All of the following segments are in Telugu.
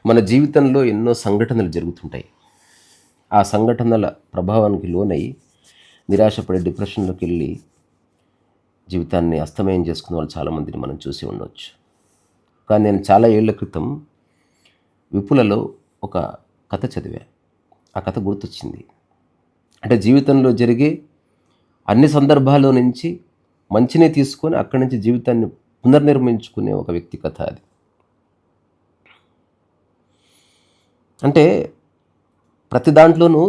మన జీవితంలో ఎన్నో సంఘటనలు జరుగుతుంటాయి. ఆ సంఘటనల ప్రభావానికి లోనై నిరాశపడి డిప్రెషన్‌లోకి వెళ్ళి జీవితాన్ని అస్తమయం చేసుకున్న వాళ్ళు చాలామందిని మనం చూసి ఉండవచ్చు. కానీ నేను చాలా ఏళ్ల క్రితం విపులలో ఒక కథ చదివా. ఆ కథ గుర్తొచ్చింది. అంటే జీవితంలో జరిగే అన్ని సందర్భాల్లో నుంచి మంచినే తీసుకొని అక్కడి నుంచి జీవితాన్ని పునర్నిర్మించుకునే ఒక వ్యక్తి కథ అది. అంటే ప్రతి దాంట్లోనూ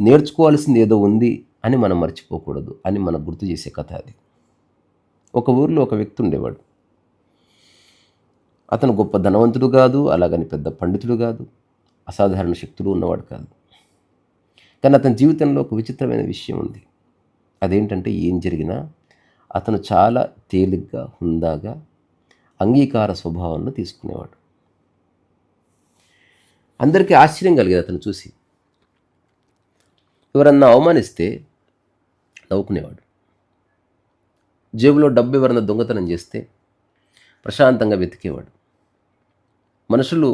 నేర్చుకోవాల్సింది ఏదో ఉంది అని మనం మర్చిపోకూడదు అని మనకు గుర్తు చేసే కథ అది. ఒక ఊరిలో ఒక వ్యక్తి ఉండేవాడు. అతను గొప్ప ధనవంతుడు కాదు, అలాగని పెద్ద పండితుడు కాదు, అసాధారణ శక్తులు ఉన్నవాడు కాదు. కానీ అతని జీవితంలో ఒక విచిత్రమైన విషయం ఉంది. అదేంటంటే ఏం జరిగినా అతను చాలా తేలిగ్గా, హుందాగా, అంగీకార స్వభావంలో తీసుకునేవాడు. అందరికీ ఆశ్చర్యం కలిగేది అతను చూసి. ఎవరన్నా అవమానిస్తే నవ్వుకునేవాడు. జేబులో డబ్బు ఎవరన్నా దొంగతనం చేస్తే ప్రశాంతంగా వెతికేవాడు. మనుషులు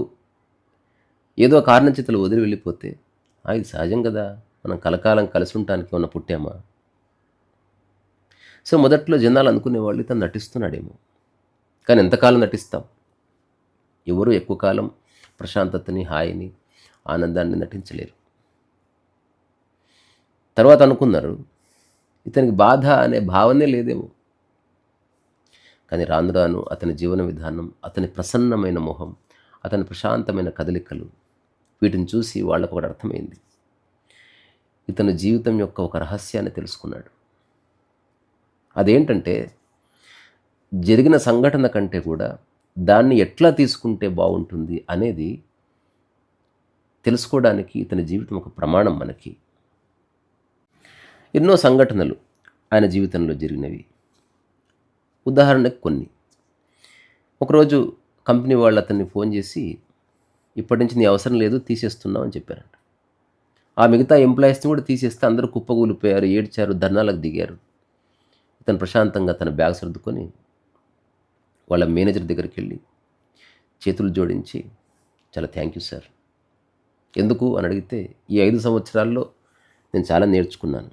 ఏదో కారణం చేతలు వదిలి వెళ్ళిపోతే ఇది సహజం కదా, మనం కలకాలం కలిసి ఉండటానికి ఏమన్నా పుట్టామా. సో మొదట్లో జనాలు అనుకునేవాళ్ళు ఇతను నటిస్తున్నాడేమో. కానీ ఎంతకాలం నటిస్తాం? ఎవరు ఎక్కువ కాలం ప్రశాంతతని, హాయిని, ఆనందాన్ని నటించలేరు. తర్వాత అనుకున్నారు ఇతనికి బాధ అనే భావనే లేదేమో. కానీ రాను రాను అతని జీవన విధానం, అతని ప్రసన్నమైన మొహం, అతని ప్రశాంతమైన కదలికలు, వీటిని చూసి వాళ్ళకు ఒకటి అర్థమైంది. ఇతను జీవితం యొక్క ఒక రహస్యాన్ని తెలుసుకున్నాడు. అదేంటంటే జరిగిన సంఘటన కంటే కూడా దాన్ని ఎట్లా తీసుకుంటే బాగుంటుంది అనేది తెలుసుకోవడానికి ఇతని జీవితం ఒక ప్రమాణం మనకి. ఎన్నో సంఘటనలు ఆయన జీవితంలో జరిగినవి. ఉదాహరణకు కొన్ని. ఒకరోజు కంపెనీ వాళ్ళు అతన్ని ఫోన్ చేసి ఇప్పటి నుంచి నీ అవసరం లేదు, తీసేస్తున్నావు అని చెప్పారంట. ఆ మిగతా ఎంప్లాయీస్ని కూడా తీసేస్తే అందరూ కుప్పగూలిపోయారు, ఏడ్చారు, ధర్నాలకు దిగారు. ఇతను ప్రశాంతంగా తన బ్యాగ్ సర్దుకొని వాళ్ళ మేనేజర్ దగ్గరికి వెళ్ళి చేతులు జోడించి చాలా థ్యాంక్ యూ సార్. ఎందుకు అని అడిగితే ఈ 5 సంవత్సరాల్లో నేను చాలా నేర్చుకున్నాను.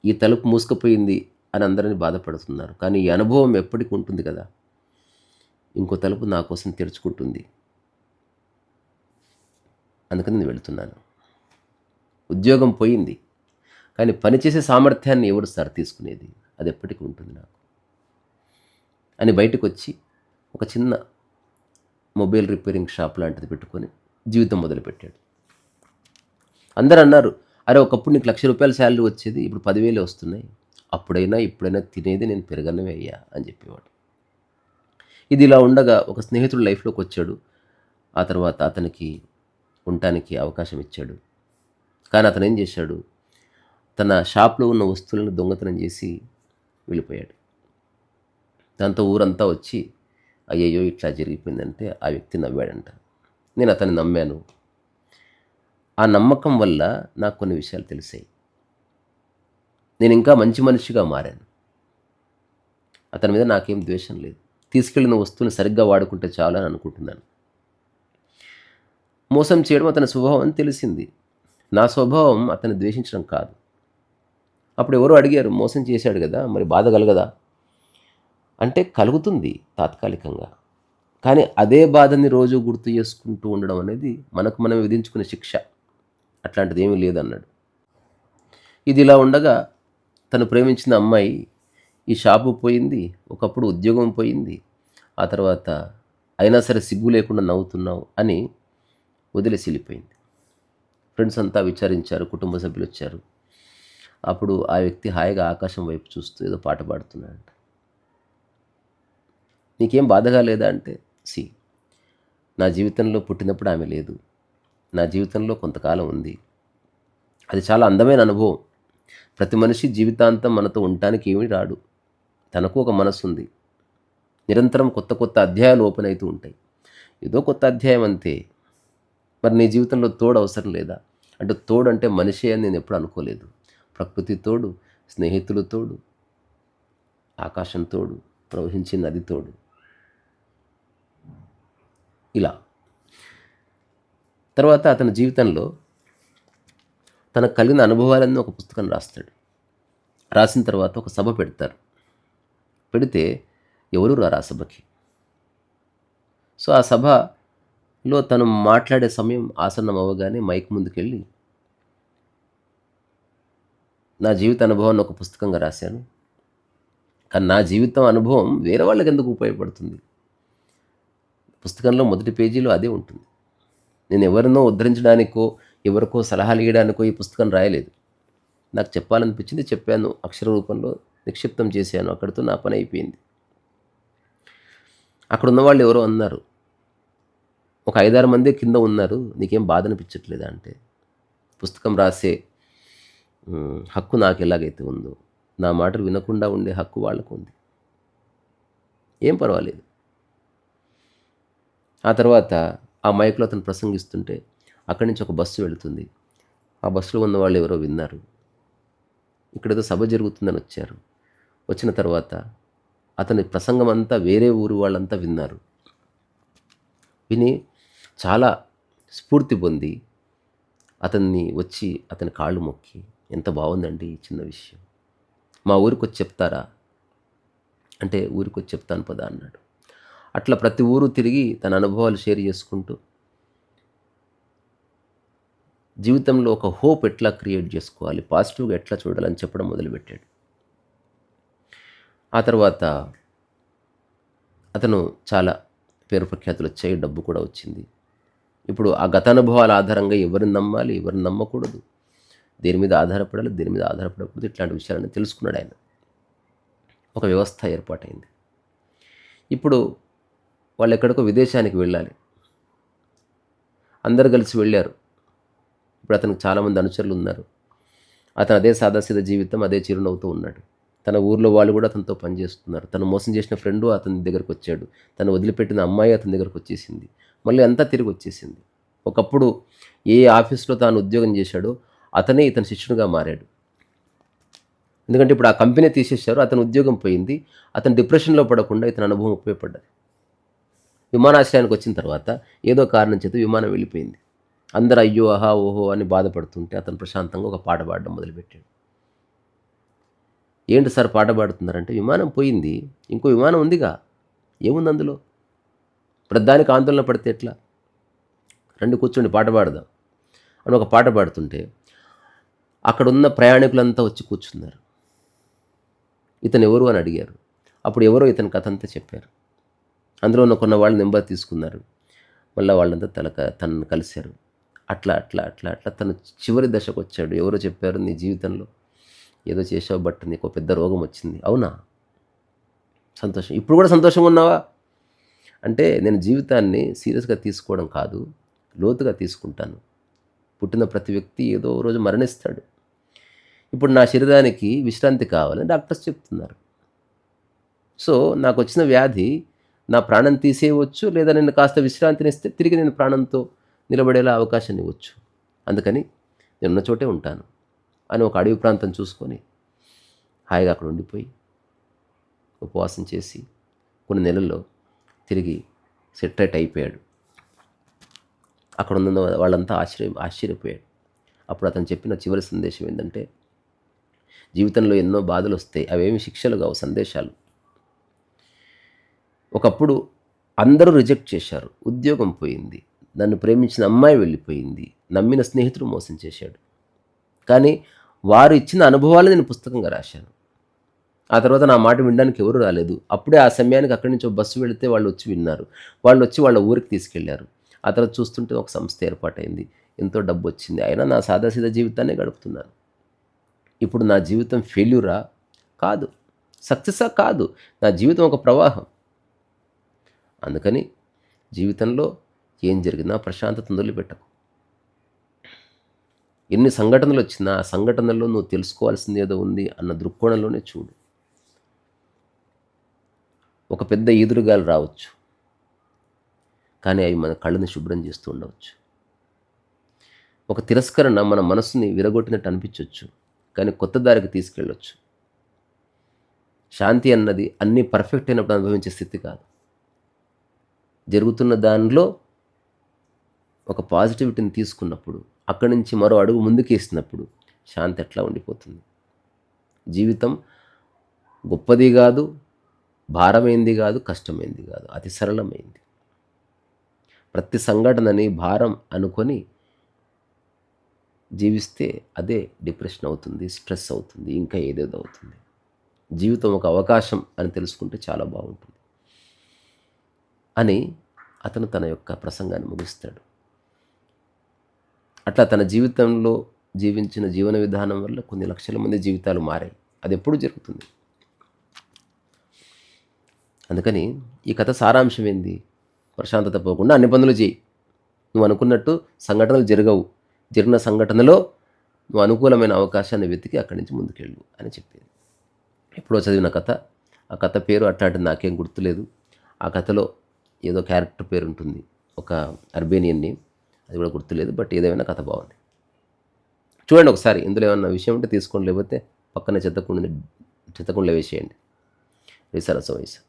ఈ తలుపు మూసుకుపోయింది అని అందరినీ బాధపడుతున్నారు, కానీ ఈ అనుభవం ఎప్పటికి ఉంటుంది కదా, ఇంకో తలుపు నా కోసం తెరుచుకుంటుంది, అందుకని నేను వెళుతున్నాను. ఉద్యోగం పోయింది, కానీ పనిచేసే సామర్థ్యాన్ని ఎవరు సార్ తీసుకునేది, అది ఎప్పటికీ ఉంటుంది నాకు అని బయటకు వచ్చి ఒక చిన్న మొబైల్ రిపేరింగ్ షాప్ లాంటిది పెట్టుకొని జీవితం మొదలుపెట్టాడు. అందరూ అన్నారు, అరే ఒకప్పుడు నీకు ₹1,00,000 శాలరీ వచ్చేది, ఇప్పుడు 10,000 వస్తున్నాయి, అప్పుడైనా ఇప్పుడైనా తినేది నేను పెరగనవే అయ్యా అని చెప్పేవాడు. ఇది ఇలా ఉండగా ఒక స్నేహితుడు లైఫ్లోకి వచ్చాడు. ఆ తర్వాత అతనికి ఉండటానికి అవకాశం ఇచ్చాడు. కానీ అతను ఏం చేశాడు, తన షాప్లో ఉన్న వస్తువులను దొంగతనం చేసి వెళ్ళిపోయాడు. దాంతో ఊరంతా వచ్చి అయ్యయ్యో ఇట్లా జరిగిపోయిందంటే ఆ వ్యక్తి నవ్వాడంట. నేను అతన్ని నమ్మాను. ఆ నమ్మకం వల్ల నాకు కొన్ని విషయాలు తెలిసాయి. నేను ఇంకా మంచి మనిషిగా మారాను. అతని మీద నాకేం ద్వేషం లేదు. తీసుకెళ్లిన వస్తువుని సరిగ్గా వాడుకుంటే చాలు అని అనుకుంటున్నాను. మోసం చేయడం అతని స్వభావం అని తెలిసింది. నా స్వభావం అతన్ని ద్వేషించడం కాదు. అప్పుడు ఎవరో అడిగారు, మోసం చేశాడు కదా, మరి బాధ కలగదా అంటే కలుగుతుంది తాత్కాలికంగా. కానీ అదే బాధని రోజు గుర్తు చేసుకుంటూ ఉండడం అనేది మనకు మనం విధించుకునే శిక్ష. అట్లాంటిది ఏమీ లేదన్నాడు. ఇది ఇలా ఉండగా తను ప్రేమించిన అమ్మాయి ఈ షాపు పోయింది, ఒకప్పుడు ఉద్యోగం పోయింది, ఆ తర్వాత అయినా సరే సిగ్గు లేకుండా నవ్వుతున్నావు అని వదిలేసి వెళ్ళిపోయింది. ఫ్రెండ్స్ అంతా విచారించారు, కుటుంబ సభ్యులు వచ్చారు. అప్పుడు ఆ వ్యక్తి హాయిగా ఆకాశం వైపు చూస్తూ ఏదో పాట పాడుతున్నాడంట. నీకేం బాధగా లేదా అంటే, నా జీవితంలో పుట్టినప్పుడు ఆమె లేదు, నా జీవితంలో కొంతకాలం ఉంది, అది చాలా అందమైన అనుభవం. ప్రతి మనిషి జీవితాంతం మనతో ఉండటానికి ఏమీ రాడు, తనకు ఒక మనసు ఉంది, నిరంతరం కొత్త కొత్త అధ్యాయాలు ఓపెన్ అవుతూ ఉంటాయి, ఏదో కొత్త అధ్యాయం అంతే. మరి నీ జీవితంలో తోడు అవసరం లేదా అంటే, తోడు అంటే మనిషి అని నేను ఎప్పుడు అనుకోలేదు. ప్రకృతి తోడు, స్నేహితులు తోడు, ఆకాశం తోడు, ప్రవహించే నది తోడు, ఇలా తర్వాత అతని జీవితంలో తనకు కలిగిన అనుభవాలన్నీ ఒక పుస్తకం రాస్తాడు. రాసిన తర్వాత ఒక సభ పెడతారు. పెడితే ఎవరు రారు ఆ సభకి. సో ఆ సభలో తను మాట్లాడే సమయం ఆసన్నం అవ్వగానే మైక్ ముందుకెళ్ళి, నా జీవిత అనుభవాన్ని ఒక పుస్తకంగా రాశాను, కానీ నా జీవితం అనుభవం వేరే వాళ్ళకి ఎందుకు ఉపయోగపడుతుంది? పుస్తకంలో మొదటి పేజీలో అదే ఉంటుంది. నేను ఎవరినో ఉద్ధరించడానికో ఎవరికో సలహాలు ఇవ్వడానికో ఈ పుస్తకం రాయలేదు. నాకు చెప్పాలనిపించింది చెప్పాను, అక్షర రూపంలో నిక్షిప్తం చేశాను, అక్కడితో నా పని అయిపోయింది. అక్కడ ఉన్నవాళ్ళు ఎవరో అన్నారు, ఒక 5-6 మంది కింద ఉన్నారు, నీకేం బాధ అనిపించట్లేదా అంటే, పుస్తకం రాసే హక్కు నాకు ఎలాగైతే ఉందో నా మాటలు వినకుండా ఉండే హక్కు వాళ్ళకు ఉంది, ఏం పర్వాలేదు. ఆ తర్వాత ఆ మైక్లో అతను ప్రసంగిస్తుంటే అక్కడి నుంచి ఒక బస్సు వెళుతుంది. ఆ బస్సులో ఉన్న వాళ్ళు ఎవరో విన్నారు, ఇక్కడేదో సభ జరుగుతుందని వచ్చారు. వచ్చిన తర్వాత అతని ప్రసంగం అంతా వేరే ఊరు వాళ్ళంతా విన్నారు. విని చాలా స్ఫూర్తి పొంది అతన్ని వచ్చి అతని కాళ్ళు మొక్కి, ఎంత బాగుందండి ఈ చిన్న విషయం, మా ఊరికి వచ్చి చెప్తారా అంటే, ఊరికి వచ్చి చెప్తాను పదా అన్నాడు. అట్లా ప్రతి ఊరు తిరిగి తన అనుభవాలు షేర్ చేసుకుంటూ జీవితంలో ఒక హోప్ ఎట్లా క్రియేట్ చేసుకోవాలి, పాజిటివ్గా ఎట్లా చూడాలని చెప్పడం మొదలుపెట్టాడు. ఆ తర్వాత అతను చాలా పేరు ప్రఖ్యాతులు వచ్చాయి, డబ్బు కూడా వచ్చింది. ఇప్పుడు ఆ గత అనుభవాల ఆధారంగా ఎవరిని నమ్మాలి, ఎవరిని నమ్మకూడదు, దేని మీద ఆధారపడాలి, దేని మీద ఆధారపడకూడదు, ఇట్లాంటి విషయాలను తెలుసుకున్నాడు ఆయన. ఒక వ్యవస్థ ఏర్పాటైంది. ఇప్పుడు వాళ్ళు ఎక్కడికో విదేశానికి వెళ్ళాలి, అందరు కలిసి వెళ్ళారు. ఇప్పుడు అతనికి చాలామంది అనుచరులు ఉన్నారు. అతను అదే సాదాసీదా జీవితం, అదే చిరునవ్వుతూ ఉన్నాడు. తన ఊర్లో వాళ్ళు కూడా అతనితో పనిచేస్తున్నారు. తను మోసం చేసిన ఫ్రెండు అతని దగ్గరకు వచ్చాడు. తను వదిలిపెట్టిన అమ్మాయి అతని దగ్గరకు వచ్చేసింది. మళ్ళీ అంతా తిరిగి వచ్చేసింది. ఒకప్పుడు ఏ ఆఫీస్లో తాను ఉద్యోగం చేశాడో అతనే ఇతని శిష్యునిగా మారాడు. ఎందుకంటే ఇప్పుడు ఆ కంపెనీ తీసేశారు, అతని ఉద్యోగం పోయింది. అతను డిప్రెషన్లో పడకుండా ఇతని అనుభవం ఉపయోగపడ్డది. విమానాశ్రయానికి వచ్చిన తర్వాత ఏదో కారణం చేత విమానం వెళ్ళిపోయింది. అందరూ అయ్యో ఆహా ఓహో అని బాధపడుతుంటే అతను ప్రశాంతంగా ఒక పాట పాడడం మొదలుపెట్టాడు. ఏంటి సార్ పాట పాడుతున్నారంటే, విమానం పోయింది, ఇంకో విమానం ఉందిగా, ఏముంది అందులో, ప్రతిదానికి ఆందోళన పడితే ఎట్లా, రండి కూర్చోండి పాట పాడదాం అని ఒక పాట పాడుతుంటే అక్కడున్న ప్రయాణికులంతా వచ్చి కూర్చున్నారు. ఇతను ఎవరు అని అడిగారు. అప్పుడు ఎవరో ఇతని కథ అంతా చెప్పారు. అందులో ఉన్న కొన్న వాళ్ళు నెంబర్ తీసుకున్నారు. మళ్ళీ వాళ్ళంతా తనను కలిశారు. అట్లా అట్లా అట్లా అట్లా తను చివరి దశకు వచ్చాడు. ఎవరో చెప్పారు, నీ జీవితంలో ఏదో చేసావు, బట్ నీకు పెద్ద రోగం వచ్చింది. అవునా, సంతోషం, ఇప్పుడు కూడా సంతోషంగా ఉన్నావా అంటే, నేను జీవితాన్ని సీరియస్గా తీసుకోవడం కాదు, లోతుగా తీసుకుంటాను. పుట్టిన ప్రతి వ్యక్తి ఏదో రోజు మరణిస్తాడు. ఇప్పుడు నా శరీరానికి విశ్రాంతి కావాలని డాక్టర్స్ చెప్తున్నారు. సో నాకు వచ్చిన వ్యాధి నా ప్రాణం తీసేయవచ్చు, లేదా నేను కాస్త విశ్రాంతినిస్తే తిరిగి నేను ప్రాణంతో నిలబడేలా అవకాశం ఇవ్వచ్చు. అందుకని నేను ఉన్న చోటే ఉంటాను అని ఒక అడవి ప్రాంతం చూసుకొని హాయిగా అక్కడ ఉండిపోయి ఉపవాసం చేసి కొన్ని నెలల్లో తిరిగి సెటరేట్ అయిపోయాడు. అక్కడ ఉన్న వాళ్ళంతా ఆశ్చర్యపోయాడు. అప్పుడు అతను చెప్పిన చివరి సందేశం ఏంటంటే, జీవితంలో ఎన్నో బాధలు వస్తాయి, అవేమి శిక్షలు కావు, సందేశాలు. ఒకప్పుడు అందరూ రిజెక్ట్ చేశారు, ఉద్యోగం పోయింది, నన్ను ప్రేమించిన అమ్మాయి వెళ్ళిపోయింది, నమ్మిన స్నేహితుడు మోసం చేశాడు, కానీ వారు ఇచ్చిన అనుభవాలు నేను పుస్తకంగా రాశాను. ఆ తర్వాత నా మాట వినడానికి ఎవరు రాలేదు. అప్పుడే ఆ సమయానికి అక్కడి నుంచి బస్సు వెళితే వాళ్ళు వచ్చి విన్నారు. వాళ్ళు వచ్చి వాళ్ళ ఊరికి తీసుకెళ్లారు. ఆ తర్వాత చూస్తుంటే ఒక సంస్థ ఏర్పాటైంది, ఎంతో డబ్బు వచ్చింది. అయినా నా సాదాసీదా జీవితాన్ని గడుపుతున్నాను. ఇప్పుడు నా జీవితం ఫెయిల్యూరా కాదు, సక్సెసా కాదు, నా జీవితం ఒక ప్రవాహం. అందుకని జీవితంలో ఏం జరిగినా ప్రశాంతతను వదిలిపెట్టకు. ఎన్ని సంఘటనలు వచ్చినా ఆ సంఘటనల్లో నువ్వు తెలుసుకోవాల్సింది ఏదో ఉంది అన్న దృక్కోణంలోనే చూడు. ఒక పెద్ద ఈదురుగాలు రావచ్చు, కానీ అవి మన కళ్ళని శుభ్రం చేస్తూ ఉండవచ్చు. ఒక తిరస్కరణ మన మనసుని విరగొట్టినట్టు అనిపించవచ్చు, కానీ కొత్త దారికి తీసుకెళ్ళొచ్చు. శాంతి అన్నది అన్నీ పర్ఫెక్ట్ అయినప్పుడు అనుభవించే స్థితి కాదు. జరుగుతున్న దానిలో ఒక పాజిటివిటీని తీసుకున్నప్పుడు, అక్కడి నుంచి మరో అడుగు ముందుకేసినప్పుడు శాంతి ఎట్లా ఉండిపోతుంది. జీవితం గొప్పది కాదు, భారమైంది కాదు, కష్టమైంది కాదు, అతి సరళమైంది. ప్రతి సంఘటనని భారం అనుకొని జీవిస్తే అదే డిప్రెషన్ అవుతుంది, స్ట్రెస్ అవుతుంది, ఇంకా ఏదేదో అవుతుంది. జీవితం ఒక అవకాశం అని తెలుసుకుంటే చాలా బాగుంటుంది అని అతను తన యొక్క ప్రసంగాన్ని ముగిస్తాడు. అట్లా తన జీవితంలో జీవించిన జీవన విధానం వల్ల కొన్ని లక్షల మంది జీవితాలు మారాయి. అది ఎప్పుడు జరుగుతుంది. అందుకని ఈ కథ సారాంశం ఏంది? ప్రశాంతత పోకుండా అన్ని పనులు చేయి. నువ్వు అనుకున్నట్టు సంఘటనలు జరగవు. జరిగిన సంఘటనలో నువ్వు అనుకూలమైన అవకాశాన్ని వెతికి అక్కడి నుంచి ముందుకెళ్ళు అని చెప్పింది. ఎప్పుడో చదివిన కథ. ఆ కథ పేరు అట్లాంటిది నాకేం గుర్తులేదు. ఆ కథలో ఏదో క్యారెక్టర్ పేరు ఉంటుంది, ఒక అర్బేనియన్ నేమ్, అది కూడా గుర్తులేదు. బట్ ఏదేమైనా కథ బాగుంది, చూడండి ఒకసారి. ఇందులో ఏమన్నా విషయం ఉంటే తీసుకోండి, లేకపోతే పక్కన చెత్తకుండా వేసేయండి. రిసరస వయసు.